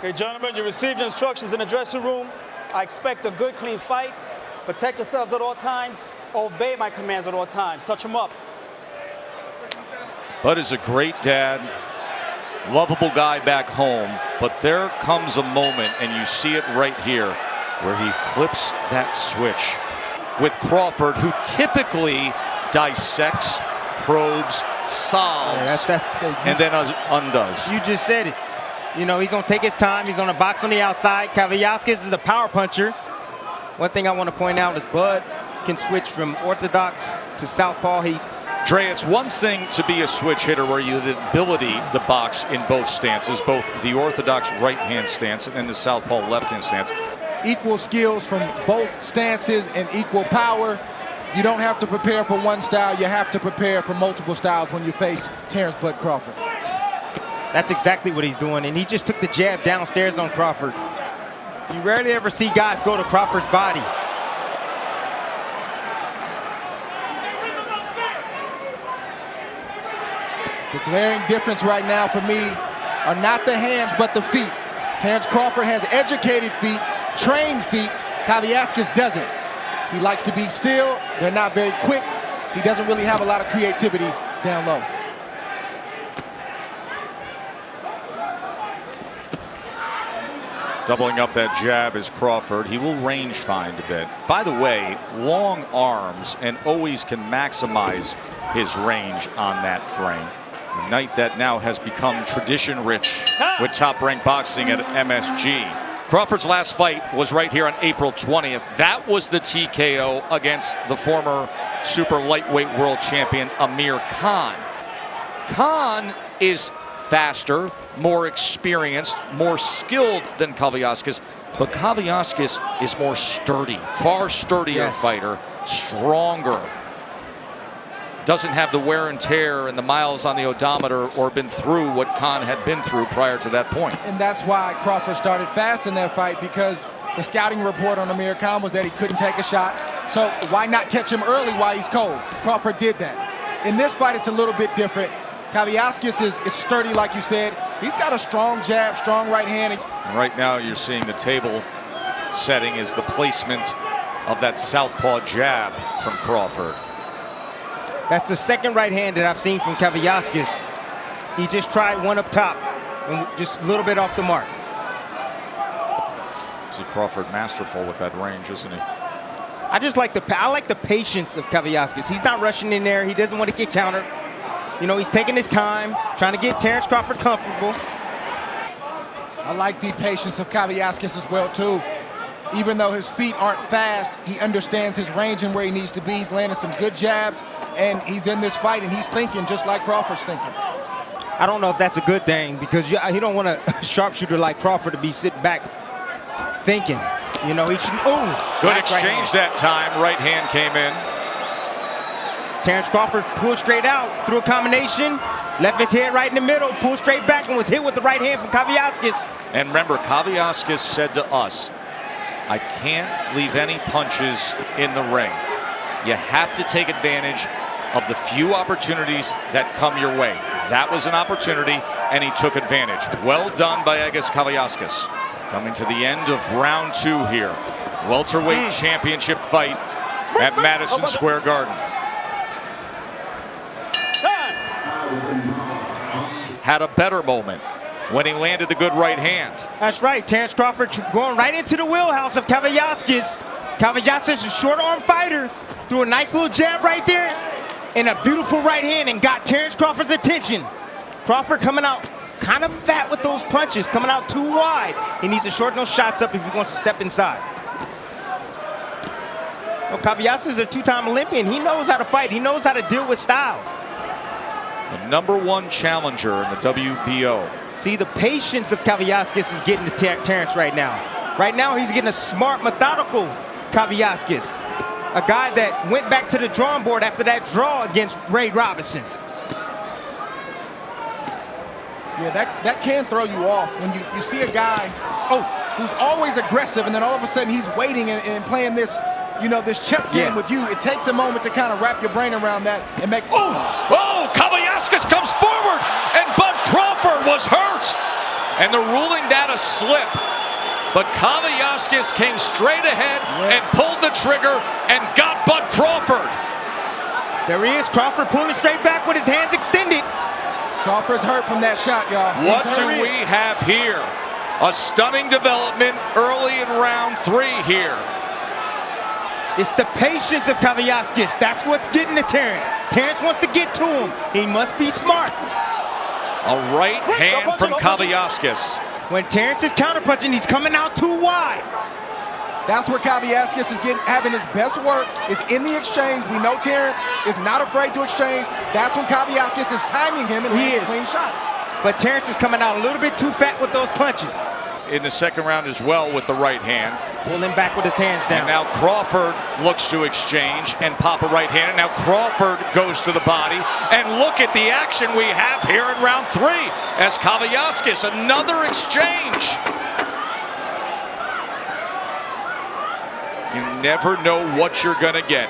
Okay, gentlemen, you received instructions in the dressing room. I expect a good, clean fight. Protect yourselves at all times. Obey my commands at all times. Touch them up. Bud is a great dad, lovable guy back home, but there comes a moment, and you see it right here, where he flips that switch with Crawford, who typically dissects, probes, solves, and then undoes. You just said it. You know, he's going to take his time. He's going to box on the outside. Kavaliauskas is a power puncher. One thing I want to point out is Bud can switch from orthodox to southpaw. Dre, it's one thing to be a switch hitter where you have the ability to box in both stances, both the orthodox right-hand stance and the southpaw left-hand stance. Equal skills from both stances and equal power. You don't have to prepare for one style. You have to prepare for multiple styles when you face Terence "Bud" Crawford. That's exactly what he's doing, and he just took the jab downstairs on Crawford. You rarely ever see guys go to Crawford's body. The glaring difference right now for me are not the hands, but the feet. Terence Crawford has educated feet, trained feet. Kavaliauskas doesn't. He likes to be still. They're not very quick. He doesn't really have a lot of creativity down low. Doubling up that jab is Crawford. He will range find a bit. By the way, long arms and always can maximize his range on that frame. A night that now has become tradition rich with top-ranked boxing at MSG. Crawford's last fight was right here on April 20th. That was the TKO against the former super lightweight world champion Amir Khan. Khan is faster, more experienced, more skilled than Kavaliauskas, but Kavaliauskas is more sturdy, far sturdier fighter, stronger. Doesn't have the wear and tear and the miles on the odometer or been through what Khan had been through prior to that point. And that's why Crawford started fast in that fight, because the scouting report on Amir Khan was that he couldn't take a shot. So why not catch him early while he's cold? Crawford did that. In this fight, it's a little bit different. Kavaliauskas is sturdy, like you said. He's got a strong jab, strong right hand. And right now you're seeing the table setting is the placement of that southpaw jab from Crawford. That's the second right hand that I've seen from Kavaliauskas. He just tried one up top and just a little bit off the mark. See Crawford masterful with that range, isn't he? I like the patience of Kavaliauskas. He's not rushing in there. He doesn't want to get countered. You know, he's taking his time, trying to get Terence Crawford comfortable. I like the patience of Kavaliauskas as well, too. Even though his feet aren't fast, he understands his range and where he needs to be. He's landing some good jabs, and he's in this fight, and he's thinking just like Crawford's thinking. I don't know if that's a good thing, because you don't want a sharpshooter like Crawford to be sitting back thinking. You know, he should. Ooh, good exchange that time. Right hand came in. Terence Crawford pulled straight out, threw a combination, left his head right in the middle, pulled straight back, and was hit with the right hand from Kavaliauskas. And remember, Kavaliauskas said to us, I can't leave any punches in the ring. You have to take advantage of the few opportunities that come your way. That was an opportunity, and he took advantage. Well done by Egidijus Kavaliauskas. Coming to the end of round 2 here. Welterweight championship fight at Madison Square Garden. Had a better moment when he landed the good right hand. That's right, Terence Crawford going right into the wheelhouse of Kavaliauskas. Kavaliauskas is a short arm fighter, threw a nice little jab right there and a beautiful right hand and got Terence Crawford's attention. Crawford coming out kind of fat with those punches, coming out too wide. He needs to shorten those shots up if he wants to step inside. Well, Kavaliauskas is a 2-time Olympian. He knows how to fight. He knows how to deal with styles. The #1 challenger in the WBO. See, the patience of Kavaliauskas is getting to Terence right now. Right now, he's getting a smart, methodical Kavaliauskas. A guy that went back to the drawing board after that draw against Ray Robinson. Yeah, that can throw you off when you see a guy who's always aggressive, and then all of a sudden he's waiting and playing this, you know, this chess game with you. It takes a moment to kind of wrap your brain around that and make. Oh, Kavaliauskas comes forward, and Bud Crawford was hurt. and they're ruling that a slip. But Kavaliauskas came straight ahead and pulled the trigger and got Bud Crawford. There he is, Crawford pulling straight back with his hands extended. Crawford's hurt from that shot, y'all. What do we have here? A stunning development early in round 3 here. It's the patience of Kavaliauskas. That's what's getting to Terence. Terence wants to get to him. He must be smart. A right hand from Kavaliauskas. When Terence is counterpunching, he's coming out too wide. That's where Kavaliauskas is having his best work, is in the exchange. We know Terence is not afraid to exchange. That's when Kavaliauskas is timing him and landing clean shots. But Terence is coming out a little bit too fat with those punches. In the second round as well with the right hand. Pulling back with his hands down. And now Crawford looks to exchange and pop a right hand. And now Crawford goes to the body. And look at the action we have here in round 3 as Kavaliauskas, another exchange. You never know what you're gonna get.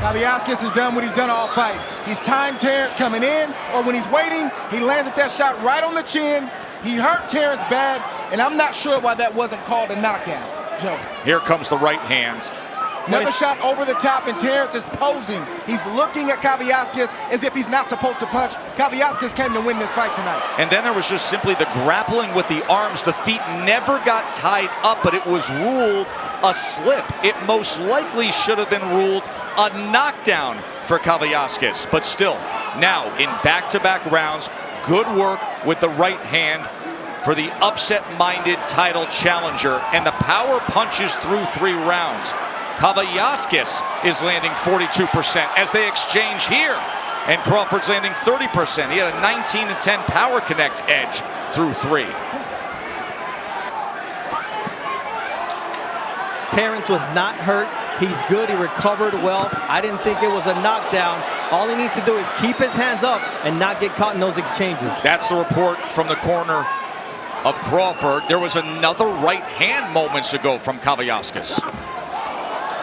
Kavaliauskas has done what he's done all fight. He's timed Terence coming in, or when he's waiting, he landed that shot right on the chin. He hurt Terence bad, and I'm not sure why that wasn't called a knockdown, Joe. Here comes the right hand. Another shot over the top, and Terence is posing. He's looking at Kavaliauskas as if he's not supposed to punch. Kavaliauskas came to win this fight tonight. And then there was just simply the grappling with the arms. The feet never got tied up, but it was ruled a slip. It most likely should have been ruled a knockdown for Kavaliauskas. But still, now in back-to-back rounds, good work with the right hand for the upset-minded title challenger. And the power punches through 3 rounds. Kavaliauskas is landing 42% as they exchange here. And Crawford's landing 30%. He had a 19-10 power connect edge through 3. Terence was not hurt. He's good. He recovered well. I didn't think it was a knockdown. All he needs to do is keep his hands up and not get caught in those exchanges. That's the report from the corner of Crawford. There was another right hand moments ago from Kavaliauskas.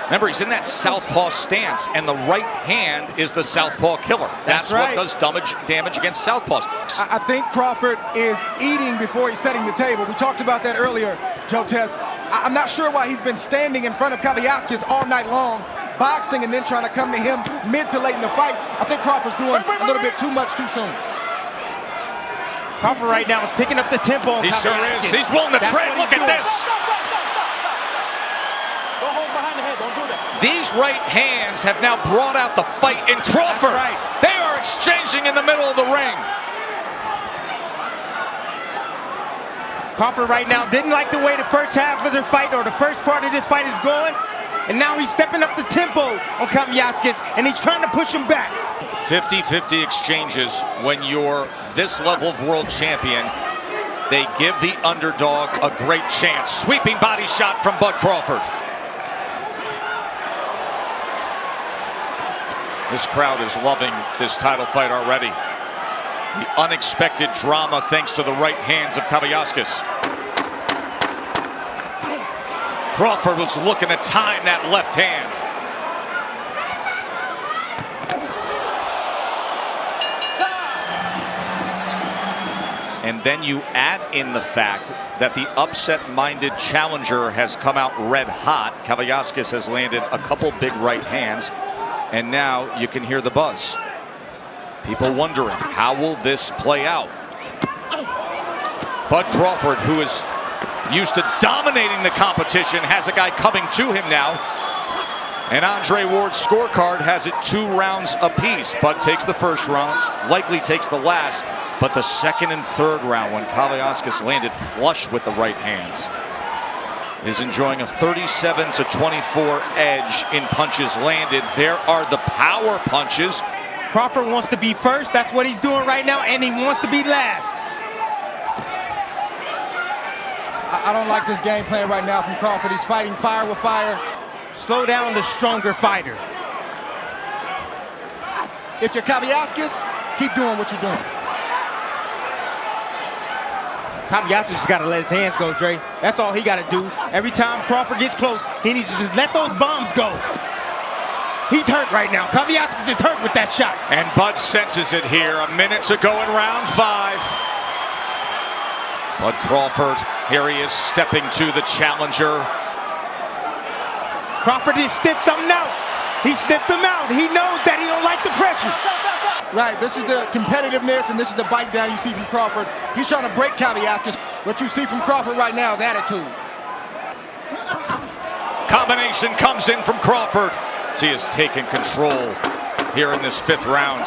Remember, he's in that southpaw stance, and the right hand is the southpaw killer. That's right. What does damage against southpaws. I think Crawford is eating before he's setting the table. We talked about that earlier, Joe Tess. I'm not sure why he's been standing in front of Kavaliauskas all night long, boxing and then trying to come to him mid to late in the fight. I think Crawford's doing a little bit too much too soon. Crawford right now is picking up the tempo on He sure is. He's willing to trade. Look at this. Don't hold behind the head. Don't do that. These right hands have now brought out the fight in Crawford. That's right. They are exchanging in the middle of the ring. Crawford right now didn't like the way the first half of the fight or the first part of this fight is going. And now he's stepping up the tempo on Kavaliauskas, and he's trying to push him back. 50-50 exchanges when you're this level of world champion. They give the underdog a great chance. Sweeping body shot from Bud Crawford. This crowd is loving this title fight already. The unexpected drama thanks to the right hands of Kavaliauskas. Crawford was looking to time that left hand. And then you add in the fact that the upset-minded challenger has come out red hot. Kavaliauskas has landed a couple big right hands, and now you can hear the buzz. People wondering, how will this play out? Bud Crawford, who is used to dominating the competition, has a guy coming to him now. And Andre Ward's scorecard has it 2 rounds apiece. Bud takes the first round, likely takes the last, but the second and third round, when Kavaliauskas landed flush with the right hands, is enjoying a 37-24 edge in punches landed. There are the power punches. Crawford wants to be first. That's what he's doing right now, and he wants to be last. I don't like this game plan right now from Crawford. He's fighting fire with fire. Slow down the stronger fighter. If you're Kavaliauskas, keep doing what you're doing. Kavaliauskas just got to let his hands go, Dre. That's all he got to do. Every time Crawford gets close, he needs to just let those bombs go. He's hurt right now. Kavaliauskas is hurt with that shot. And Bud senses it here. A minute to go in round 5. Bud Crawford, here he is stepping to the challenger. Crawford just sniffed something out. He sniffed him out. He knows that he don't like the pressure. Right, this is the competitiveness and this is the bite down you see from Crawford. He's trying to break Kavaliauskas. What you see from Crawford right now is attitude. Combination comes in from Crawford. He has taken control here in this 5th round.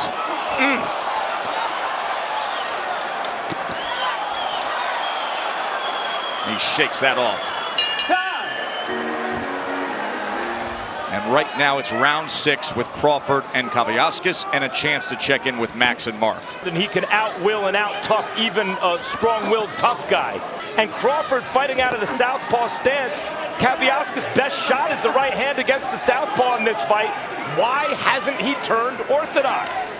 He shakes that off. And right now it's round 6 with Crawford and Kavaliauskas and a chance to check in with Max and Mark. And he can out-will and out-tough even a strong-willed tough guy. And Crawford fighting out of the southpaw stance. Kavaliauskas' best shot is the right hand against the southpaw in this fight. Why hasn't he turned orthodox?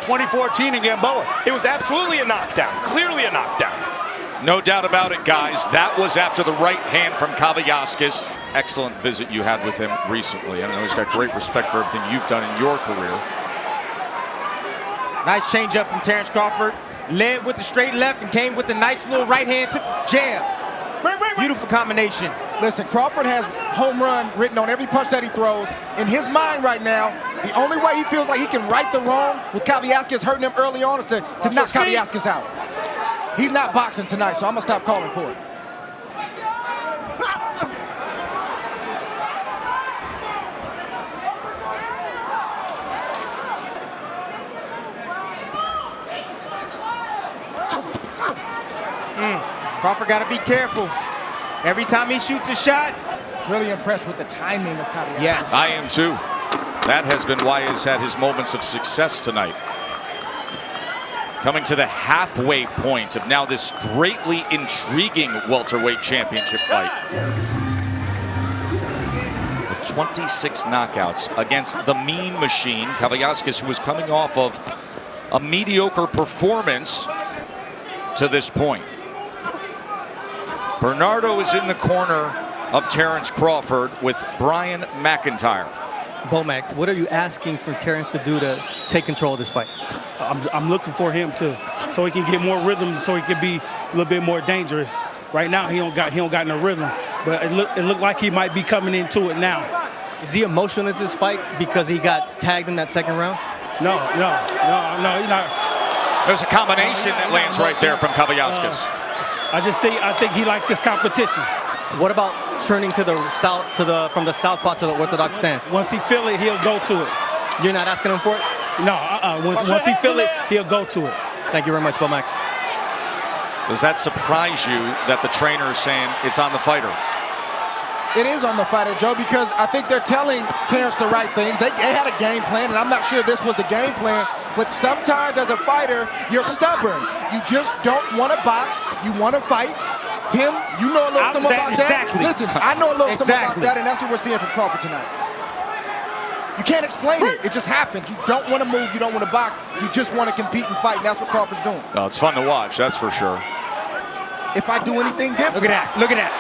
2014 in Gamboa. It was absolutely a knockdown, clearly a knockdown. No doubt about it, guys. That was after the right hand from Kavaliauskas. Excellent visit you had with him recently. I know he's got great respect for everything you've done in your career. Nice changeup from Terence Crawford. Led with the straight left and came with a nice little right hand to jab. Beautiful combination. Listen, Crawford has home run written on every punch that he throws. In his mind right now, the only way he feels like he can right the wrong with Kavaliauskas hurting him early on is to knock Kavaliauskas out. He's not boxing tonight, so I'm gonna stop calling for it. Crawford got to be careful. Every time he shoots a shot. Really impressed with the timing of Kavaliauskas. Yes. I am too. That has been why he's had his moments of success tonight. Coming to the halfway point of now this greatly intriguing welterweight championship fight. With 26 knockouts against the Mean Machine, Kavaliauskas, who was coming off of a mediocre performance to this point. Bernardo is in the corner of Terence Crawford with Brian McIntyre. Bomac, what are you asking for Terence to do to take control of this fight? I'm looking for him so he can get more rhythms, so he can be a little bit more dangerous. Right now, he don't got no rhythm, but it looked like he might be coming into it now. Is he emotional in this fight because he got tagged in that 2nd round? No, he's not. There's a combination that lands right there from Kavaliauskas. I think he liked this competition. What about turning to the south, from the southpaw to the orthodox stance? Once he feel it, he'll go to it. You're not asking him for it? No, once he feel it, he'll go to it. Thank you very much, Bomac. Does that surprise you that the trainer is saying it's on the fighter? It is on the fighter, Joe, because I think they're telling Terence the right things. They had a game plan, and I'm not sure this was the game plan, but sometimes as a fighter, you're stubborn. You just don't want to box. You want to fight. Tim, you know a little something about that? Listen, I know a little something about that, and that's what we're seeing from Crawford tonight. You can't explain it. It just happens. You don't want to move. You don't want to box. You just want to compete and fight, and that's what Crawford's doing. Well, it's fun to watch, that's for sure. If I do anything different. Look at that. Look at that.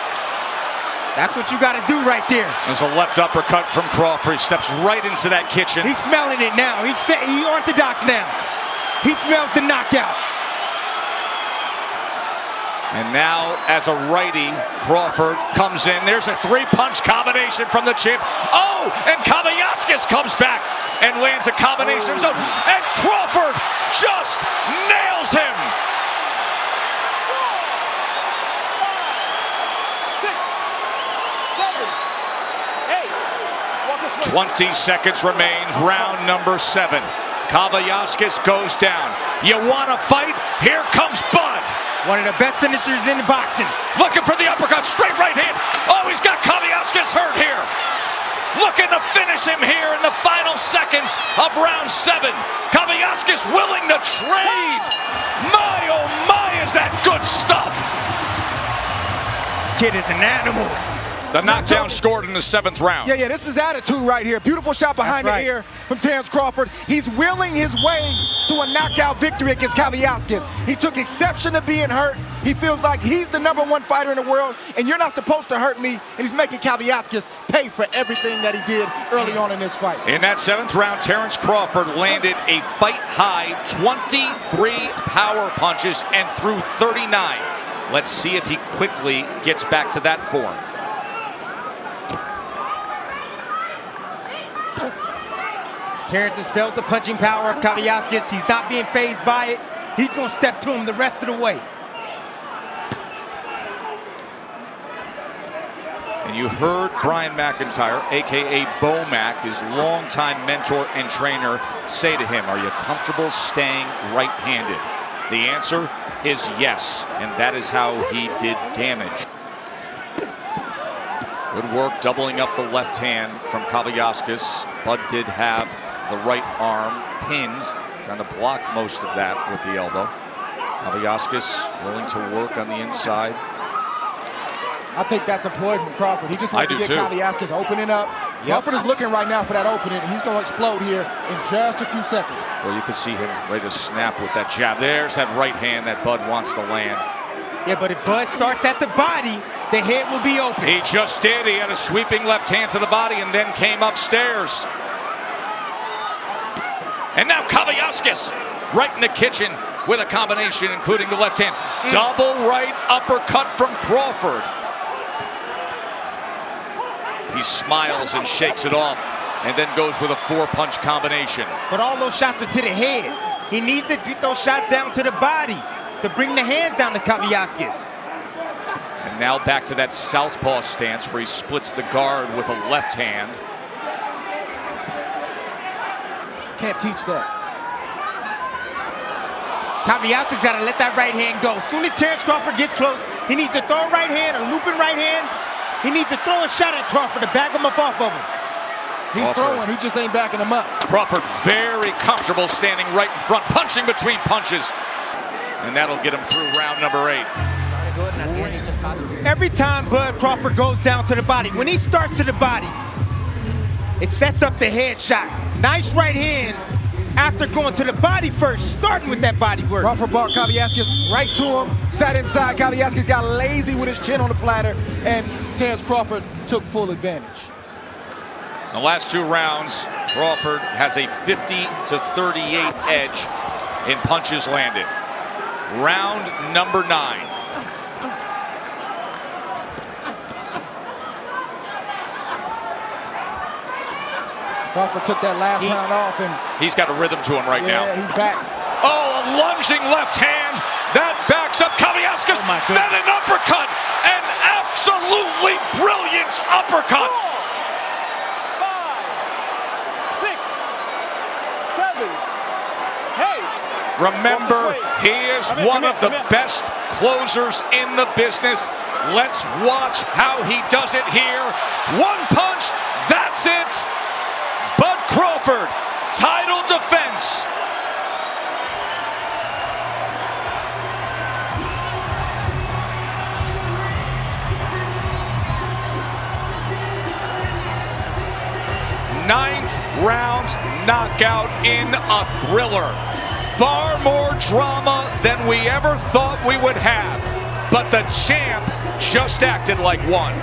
That's what you got to do right there. There's a left uppercut from Crawford. He steps right into that kitchen. He's smelling it now. He's orthodox now. He smells the knockout. And now, as a righty, Crawford comes in. There's a 3-punch combination from the champ. Oh, and Kavaliauskas comes back and lands a combination of his own. And Crawford just nails him. 20 seconds remains, round number 7. Kavaliauskas goes down. You want to fight? Here comes Bud. One of the best finishers in boxing. Looking for the uppercut, straight right hand. Oh, he's got Kavaliauskas hurt here. Looking to finish him here in the final seconds of round 7. Kavaliauskas willing to trade. My, oh my, is that good stuff. This kid is an animal. The knockdown scored in the 7th round. Yeah, this is attitude right here. Beautiful shot behind the ear from Terence Crawford. He's willing his way to a knockout victory against Kavaliauskas. He took exception to being hurt. He feels like he's the #1 fighter in the world, and you're not supposed to hurt me, and he's making Kavaliauskas pay pay for everything that he did early on in this fight. In that 7th round, Terence Crawford landed a fight-high 23 power punches and threw 39. Let's see if he quickly gets back to that form. Terence has felt the punching power of Kavaliauskas. He's not being fazed by it. He's going to step to him the rest of the way. And you heard Brian McIntyre, a.k.a. Bo-Mac, his longtime mentor and trainer, say to him, are you comfortable staying right-handed? The answer is yes, and that is how he did damage. Good work doubling up the left hand from Kavaliauskas. Bud did have the right arm pinned, trying to block most of that with the elbow. Kavaliauskas willing to work on the inside. I think that's a ploy from Crawford. He just wants to get Kavaliauskas opening up. Crawford is looking right now for that opening, and he's going to explode here in just a few seconds. Well, you can see him ready to snap with that jab. There's that right hand that Bud wants to land. Yeah, but if Bud starts at the body, the head will be open. He just did. He had a sweeping left hand to the body and then came upstairs. And now Kavaliauskas right in the kitchen with a combination, including the left hand. Double right uppercut from Crawford. He smiles and shakes it off and then goes with a 4-punch combination. But all those shots are to the head. He needs to get those shots down to the body to bring the hands down to Kavaliauskas. And now back to that southpaw stance where he splits the guard with a left hand. Can't teach that. Kavaliauskas got to let that right hand go. As soon as Terence Crawford gets close, he needs to throw a right hand, a looping right hand. He needs to throw a shot at Crawford to back him up off of him. He's throwing, he just ain't backing him up. Crawford very comfortable standing right in front, punching between punches. And that'll get him through round number 8. Every time Bud Crawford goes down to the body, when he starts to the body, it sets up the head shot. Nice right hand after going to the body first, starting with that body work. Crawford brought Kavaliauskas right to him, sat inside. Kavaliauskas got lazy with his chin on the platter, and Terence Crawford took full advantage. The last 2 rounds, Crawford has a 50-38 edge in punches landed. Round number 9. Crawford took that last round off, and he's got a rhythm to him right now. Yeah, he's back. Oh, a lunging left hand that backs up Kavaliauskas. Then an uppercut, an absolutely brilliant uppercut. 4, 5, 6, 7, 8. Remember, he is one of the best closers in the business. Let's watch how he does it here. 1 punch, that's it. Bud Crawford, title defense. Ninth round knockout in a thriller. Far more drama than we ever thought we would have. But the champ just acted like one.